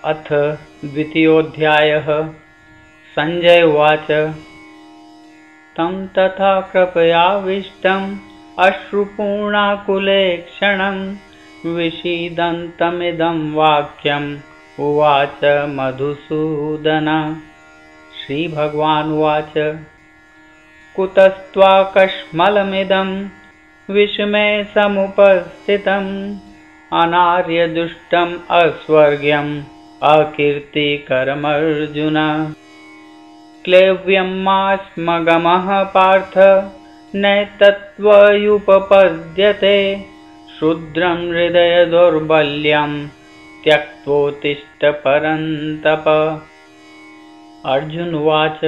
अथ द्वितीयोऽध्यायः। संजय उवाच तं तथा कृपयाविष्टम् अश्रुपूर्णाकुले क्षणं विषीदन्तमिदं वाक्यम् उवाच मधुसूदन। श्रीभगवानुवाच कुतस्त्वाकश्मलमिदं विषमे समुपस्थितम् अनार्यदुष्टम् अस्वर्ग्यम् अकीर्तिकरमर्जुन। क्लैव्यं मास्मगमः पार्थ नैतत्त्वयुपपद्यते क्षुद्रं हृदय दौर्बल्यं त्यक्त्वोत्तिष्ठ परन्तप। अर्जुन उवाच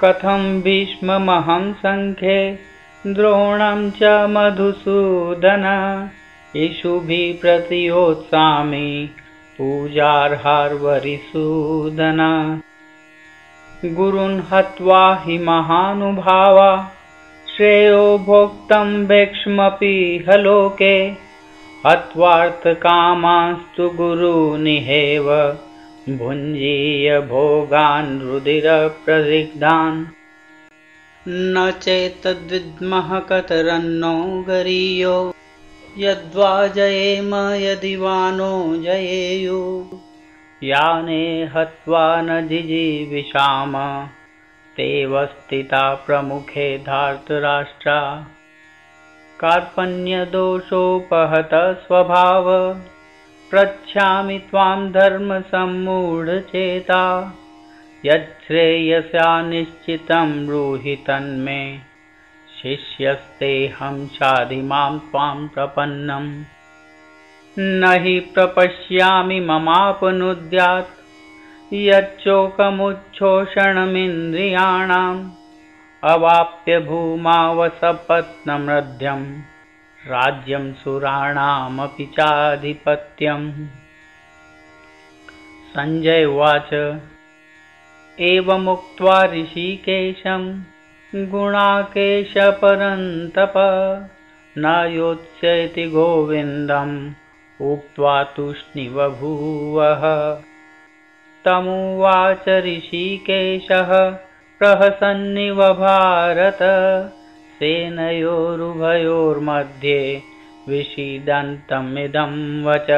कथं भीष्ममहं सङ्ख्ये द्रोणं च मधुसूदन इषुभिः प्रतियोत्सामि पूजार्हार्वरिसूदन। गुरून् हत्वा हि महानुभावा श्रेयो भोक्तं भैक्षमपि हलोके हत्वार्थकामांस्तु गुरूनिहेव भुञ्जीय भोगान् रुधिरप्रदिग्धान्। न चेतद्विद्मः कतरन्नो गरीयो यद्वा जयेम यदि वा नो जयेयुः। याने हत्वा न जिजीविषाम तेव स्थिता प्रमुखे धार्तराष्ट्रा। कार्पण्यदोषोपहत स्वभाव पृच्छामि त्वां धर्मसम्मूढचेता। यच्छ्रेयसा निश्चितं ब्रूहि तन्मे शिष्यस्तेऽहं शाधि मां त्वां प्रपन्नम्। न हि प्रपश्यामि ममापनुद्यात् यच्चोकमुच्छोषणमिन्द्रियाणाम् अवाप्य भूमावसपत्नमृध्यं राज्यं सुराणामपि चाधिपत्यम्। संजय उवाच एवमुक्त्वा ऋषिकेशं गुणाकेश परन्तप न योत्स्यति गोविन्दम् उक्त्वा तूष्णीवभूवः। तमुवाच ऋषिकेशः प्रहसन्निव भारत सेनयोरुभयोर्मध्ये विषीदन्तमिदं वच।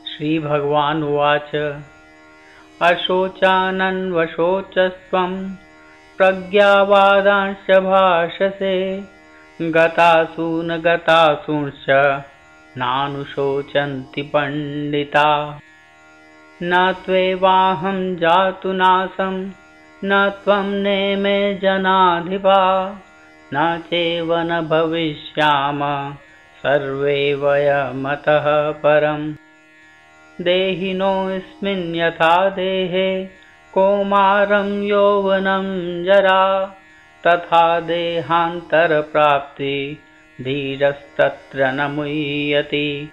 श्रीभगवानुवाच अशोचानन्वशोचस्त्वं प्रज्ञावादांश्च भाषसे गतासून गतासूंश्च नानुशोचन्ति पण्डिता। न त्वेवाहं जातु नासं न त्वं नेमे जनाधिपा न चैव न भविष्याम सर्वे वयमतः परम्। देहिनोऽस्मिन् यथा देहे कौमारं यौवनं जरा तथा देहान्तरप्राप्ति धीरस्तत्र न मुह्यति।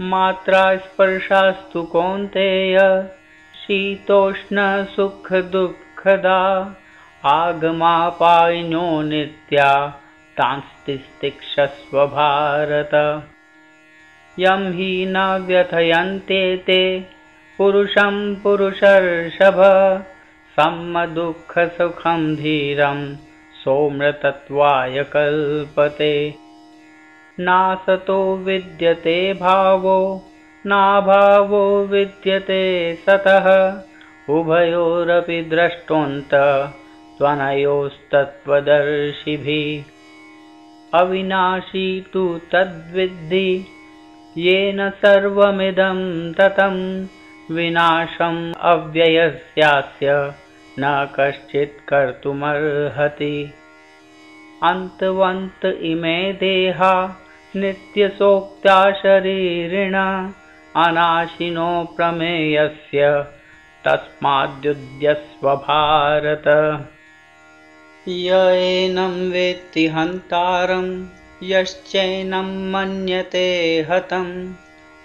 मात्रा स्पर्शास्तु कौन्तेय शीतोष्णसुखदुःखदा आगमापायिनो नित्या तांस्तितिक्षस्व भारत। यं हि न व्यथयन्त्येते पुरुषं पुरुषर्षभ सम्मदुःखसुखं धीरं सौम्यतत्त्वाय कल्पते। नासतो विद्यते भावो नाभावो विद्यते सतः उभयोरपि द्रष्टोऽन्तः त्वनयोस्तत्त्वदर्शिभिः। अविनाशी तु तद्विद्धि येन सर्वमिदं ततं विनाशम् अव्ययस्यास्य न कश्चित् कर्तुमर्हति। अन्तवन्त इमे देहा नित्यसोक्त्या शरीरिण अनाशिनो प्रमेयस्य तस्माद्युध्यस्व भारत। य एनं वेत्ति हन्तारं यश्चैनं मन्यते हतम्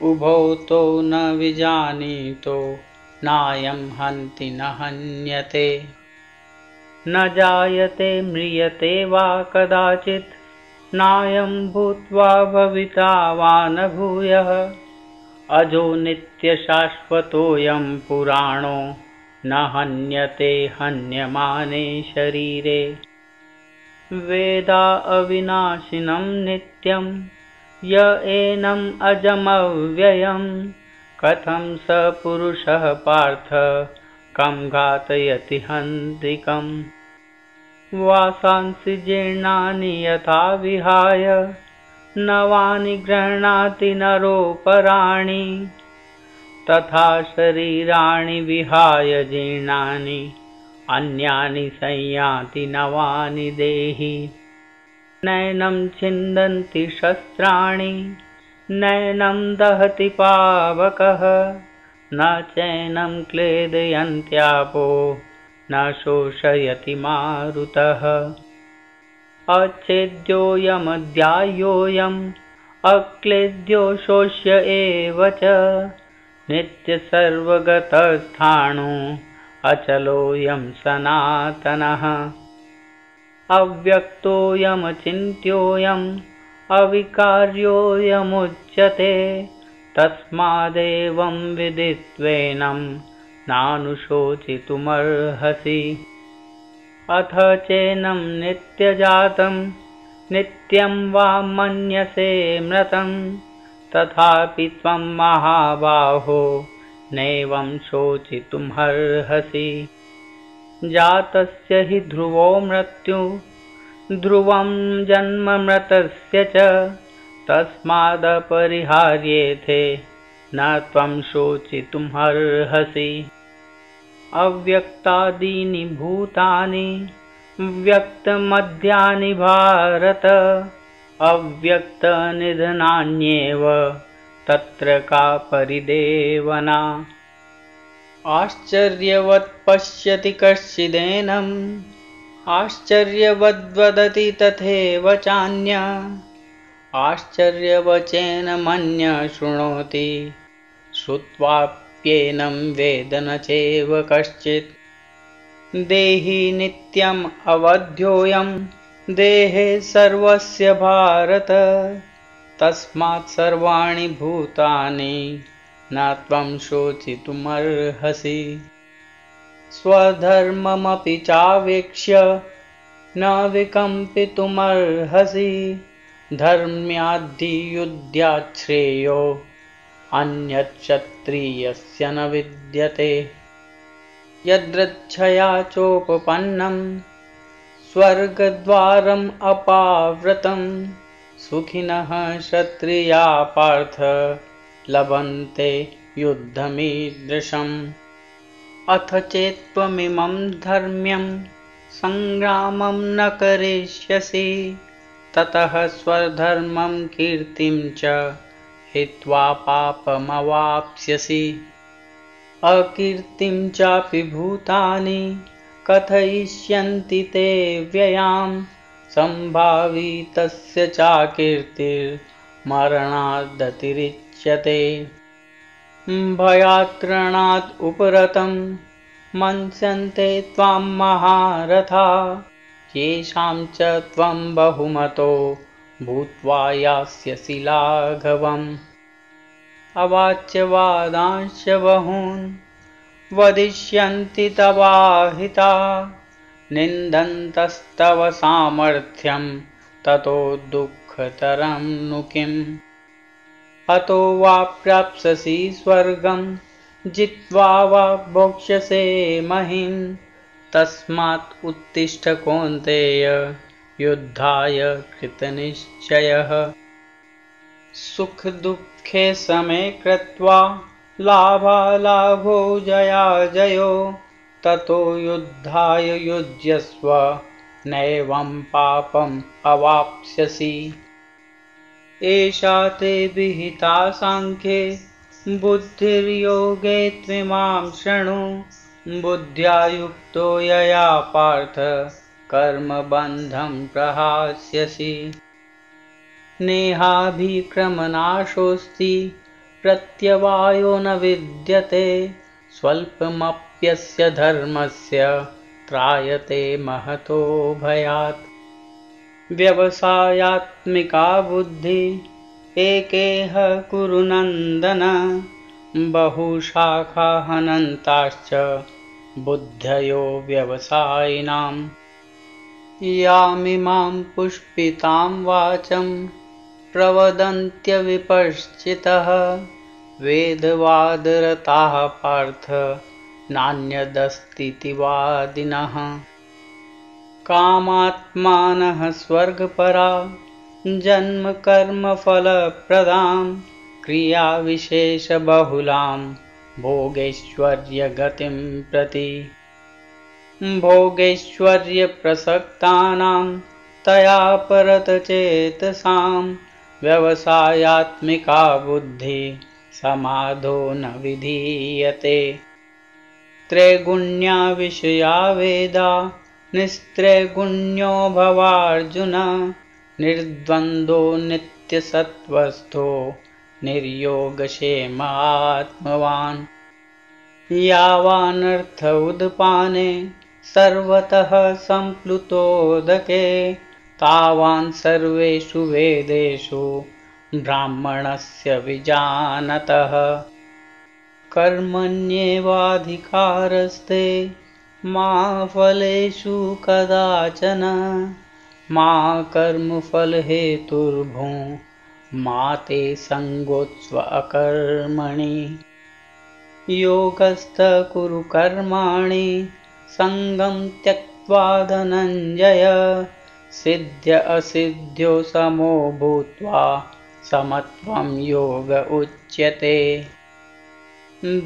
उभौ तौ न विजानीतो नायं हन्ति न हन्यते। न जायते म्रियते वा कदाचित् नायं भूत्वा भविता वा न भूयः अजो नित्यशाश्वतोऽयं पुराणो न हन्यते हन्यमाने शरीरे। वेदा अविनाशिनं नित्यं य एनम् अजमव्ययं कथं स पुरुषः पार्थ कं घातयति हन्तिकम्। वासांसि जीर्णानि यथा विहाय नवानि गृह्णाति नरोपराणि तथा शरीराणि विहाय जीर्णानि अन्यानि संयाति नवानि देहि। नैनं छिन्दन्ति शस्त्राणि नैनं दहति पावकः न चैनं क्लेदयन्त्यापो न शोषयति मारुतः। अच्छेद्योऽयमध्याह्योऽयम् अक्लेद्यो शोष्य एव च नित्यसर्वगतस्थाणु अचलोऽयं सनातनः। अव्यक्तोऽयमचिन्त्योऽयम् अविकार्योऽयमुच्यते तस्मादेवं विदित्वेनं नानुशोचितुमर्हसि। अथ चैनं नित्यजातं नित्यं वा मन्यसे मृतं तथापि त्वं महाबाहो नैवं शोचितुमर्हसि। जातस्य हि ध्रुवो मृत्युः ध्रुवं जन्म मृतस्य च तस्मादपरिहार्येथे न त्वं शोचितुमर्हसि। अव्यक्तादीनि भूतानि व्यक्तमध्यानि भारत अव्यक्तनिधनान्येव तत्र का परिदेवना। आश्चर्यवत् पश्यति कश्चिदेनम् आश्चर्यवद्वदति तथैव चान्यः आश्चर्यवचेन मन्यः शृणोति श्रुत्वाप्येनं वेद न चैव कश्चित्। देहि नित्यम् अवध्योऽयं देहे सर्वस्य भारत तस्मात् सर्वाणि भूतानि न त्वं शोचितुमर्हसि। स्वधर्ममपि चावेक्ष्य न विकम्पितुमर्हसि धर्म्याद्धियुद्धात् श्रेयो अन्यच्छत्रियस्य न विद्यते। यदृच्छया चोपपन्नं स्वर्गद्वारम् अपावृतं सुखिनः क्षत्रिया पार्थ लभन्ते युद्धमीदृशम्। अथ चेत्त्वमिमं धर्म्यं संग्रामं न करिष्यसि ततः स्वधर्मं कीर्तिं च हित्वा पापमवाप्स्यसि। अकीर्तिं चापि भूतानि कथयिष्यन्ति ते व्ययां सम्भावी तस्य चाकीर्तिर्मरणादतिरिच्यते। भयात्रणात् उपरतं मन्स्यन्ते त्वां महारथा येषां च त्वं बहुमतो भूत्वा यास्यसि लाघवम्। अवाच्य वादांश्च बहून् वदिष्यन्ति तवाहिता निन्दन्तस्तव सामर्थ्यं ततो दुःखतरं नु किम्। अतो वा प्राप्स्यसि स्वर्गं जित्वा वा भोक्ष्यसे महीम् तस्मात् उत्तिष्ठ कौन्तेय युद्धाय कृतनिश्चयः। सुखदुःखे समे कृत्वा लाभालाभो जयाजयो ततो युद्धाय युज्यस्व नैवं पापम् अवाप्स्यसि। एषा ते विहिता सांख्ये बुद्धिर्योगे त्विमां शृणु बुद्ध्या युक्तो यया पार्थ कर्मबन्धं प्रहास्यसि। नेहाभिक्रमनाशोऽस्ति प्रत्यवायो न विद्यते स्वल्पमप्यस्य धर्मस्य त्रायते महतो भयात्। व्यवसायात्मिका बुद्धि एकेह कुरु नन्दन बहुशाखाहनन्ताश्च बुद्धयो व्यवसायिनाम् यामिमां पुष्पितां वाचं प्रवदन्त्यविपश्चितः वेदवादरताः पार्थ नान्यदस्तीति वादिनः कामात्मानः स्वर्गपरा जन्मकर्मफलप्रदां क्रियाविशेषबहुलां भोगैश्वर्यगतिं प्रति भोगैश्वर्यप्रसक्तानां तया परतचेतसां व्यवसायात्मिका बुद्धिः समाधो न विधीयते त्रैगुण्या विषया वेदा निस्त्रैगुण्यो भवार्जुन निर्द्वन्द्वो नित्यसत्त्वस्थो निर्योगक्षेम आत्मवान् यावानर्थ उदपाने सर्वतः सम्प्लुतोदके तावान् सर्वेषु वेदेषु ब्राह्मणस्य विजानतः कर्मण्येवाधिकारस्ते मा फलेषु कदाचन मा कर्मफलहेतुर्भूः मा ते सङ्गोत्स्व अकर्मणि योगस्थः कुरु कर्माणि सङ्गं त्यक्त्वा धनञ्जय सिद्ध्य असिद्ध्यो समो भूत्वा समत्वं योग उच्यते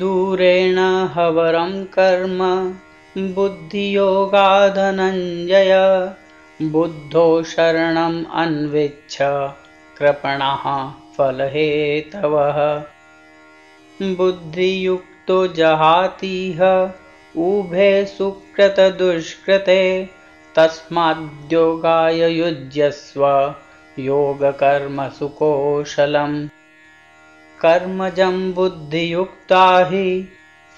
दूरेण हवरं कर्म बुद्धियोगात् धनञ्जय बुद्धो शरणम् अन्विच्छ कृपणः फलहेतवः बुद्धियुक्तो जहातीह उभे सुकृतदुष्कृते तस्माद्योगाय युज्यस्व योगकर्मसु कौशलम् कर्मजं बुद्धियुक्ता हि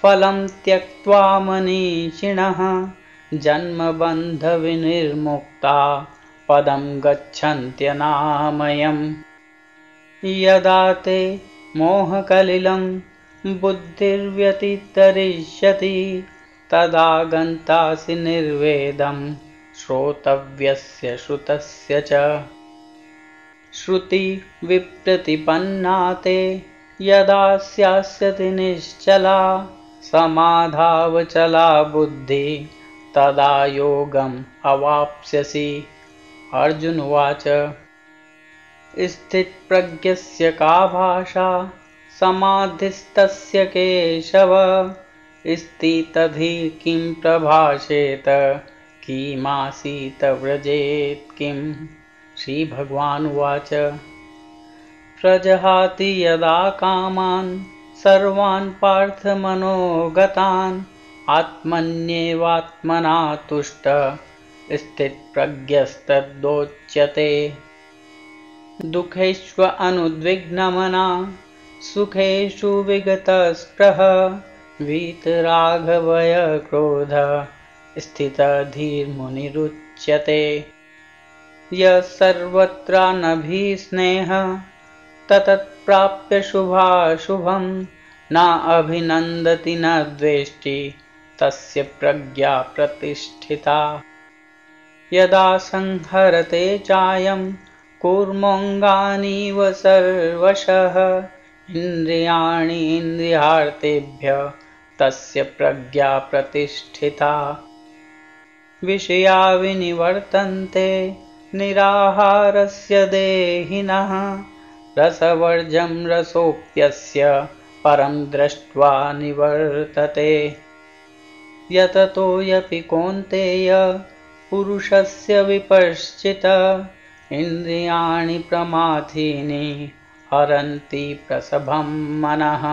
फलं त्यक्त्वा मनीषिणः जन्मबन्धविनिर्मुक्ता पदं गच्छन्त्यनामयम् यदा ते मोहकलिलं बुद्धिर्व्यतितरिष्यति तदा गन्तासि निर्वेदं श्रोतव्यस्य श्रुतस्य च श्रुति विप्रतिपन्ना ते यदा स्यास्यति निश्चला समाधावचला बुद्धि तदा योगम् अवाप्स्यसि अर्जुन उवाच स्थितप्रज्ञस्य का भाषा समाधिस्तस्य केशव स्थितधि किं प्रभाषेत किमासीत व्रजेत किम् श्रीभगवान् उवाच प्रजहाति यदा कामान् सर्वान् पार्थमनोगतान् आत्मन्येवात्मना तुष्टः स्थितप्रज्ञस्तदोच्यते दुःखेषु अनुद्विग्नमना सुखेषु विगतस्पृहः वीतरागभयक्रोधः स्थितधीर्मुनिरुच्यते यः सर्वत्रानभिस्नेहः तत्प्राप्य शुभाशुभं न अभिनन्दति न द्वेष्टि तस्य प्रज्ञा प्रतिष्ठिता यदा संहरते चायं कूर्मोऽङ्गानीव सर्वशः इन्द्रियाणि इन्द्रियार्थेभ्यः तस्य प्रज्ञा प्रतिष्ठिता विषया विनिवर्तन्ते निराहारस्य देहिनः रसवर्जं रसोऽप्यस्य परं दृष्ट्वा निवर्तते यततो यपि कौन्तेय पुरुषस्य विपश्चितः इन्द्रियाणि प्रमाथीनि हरन्ति प्रसभं मनः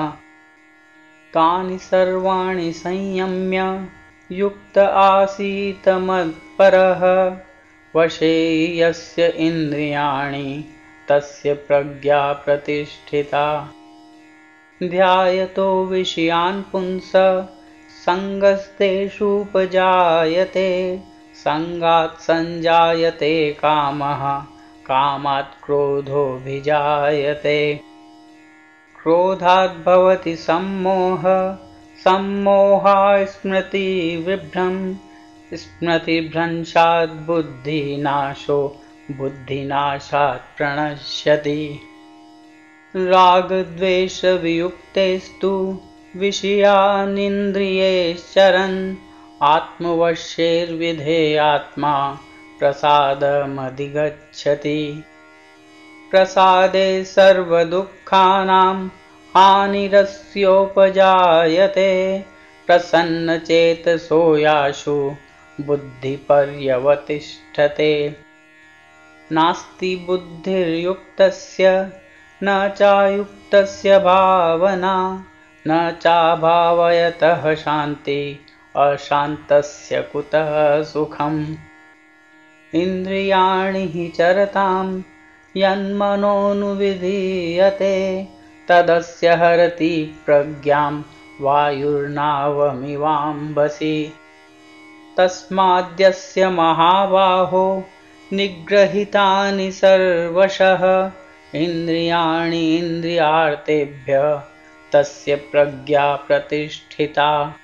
तानि सर्वाणि संयम्य युक्त आसीत मत्परः वशे यस्य इन्द्रियाणि तस्य प्रज्ञा प्रतिष्ठिता ध्यायतो विषयान् पुंसः सङ्गस्तेषुपजायते सङ्गात् सञ्जायते कामः कामात् क्रोधोऽभिजायते। क्रोधात् भवति सम्मोहः, सम्मोहात् स्मृतिविभ्रमः, स्मृतिभ्रंशात् बुद्धिनाशो, बुद्धिनाशात् प्रणश्यति। रागद्वेषवियुक्तेस्तु विषयानिन्द्रियैश्चरन्, आत्मवश्यैर्विधेयात्मा प्रसादमधिगच्छति। प्रसादे सर्वदुःखानां हानिरस्योपजायते, प्रसन्नचेतसो यासु बुद्धिपर्यवतिष्ठते। नास्ति बुद्धिर्युक्तस्य न चायुक्तस्य भावना, न चाभावयतः शान्ति, अशान्तस्य कुतः सुखम्। इन्द्रियाणि हि चरतां यन्मनोनुविधीयते, तदस्य हरति प्रज्ञां वायुर्नावमिवाम्भसि। तस्माद्यस्य महाबाहो निग्रहितानि सर्वशः, इन्द्रियाणि इन्द्रियार्थेभ्यः तस्य प्रज्ञा प्रतिष्ठिता।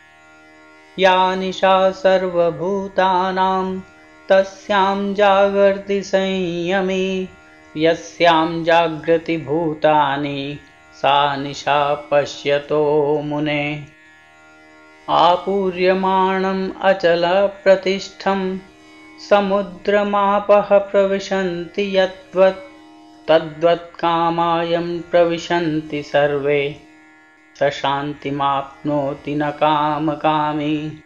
या निशा सर्वभूतानां तस्यां जागर्ति संयमी, यस्यां जागृति भूतानि सा निशा पश्यतो मुने। आपूर्यमाणम् अचलप्रतिष्ठं समुद्रमापः प्रविशन्ति यद्वत्, तद्वत् कामायं प्रविशन्ति सर्वे, स शान्तिमाप्नोति न कामकामी।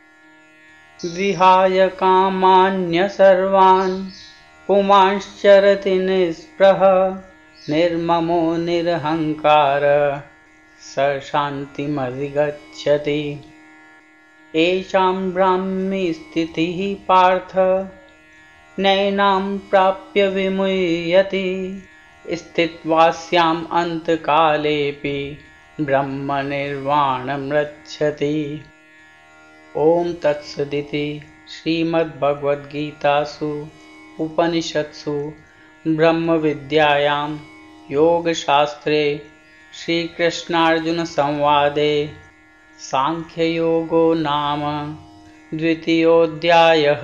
विहाय कामान्यसर्वान् पुमांश्चरति निःस्पृहः, निर्ममो निरहङ्कारः स शान्तिमधिगच्छति। येषां ब्राह्मी स्थितिः पार्थ नैनां प्राप्य विमुह्यति, स्थित्वास्याम् अन्तकालेऽपि ब्रह्मनिर्वाणमृच्छति। ॐ तत्सदिति श्रीमद्भगवद्गीतासु उपनिषत्सु ब्रह्मविद्यायां योगशास्त्रे श्रीकृष्णार्जुनसंवादे सांख्ययोगो नाम द्वितीयोऽध्यायः।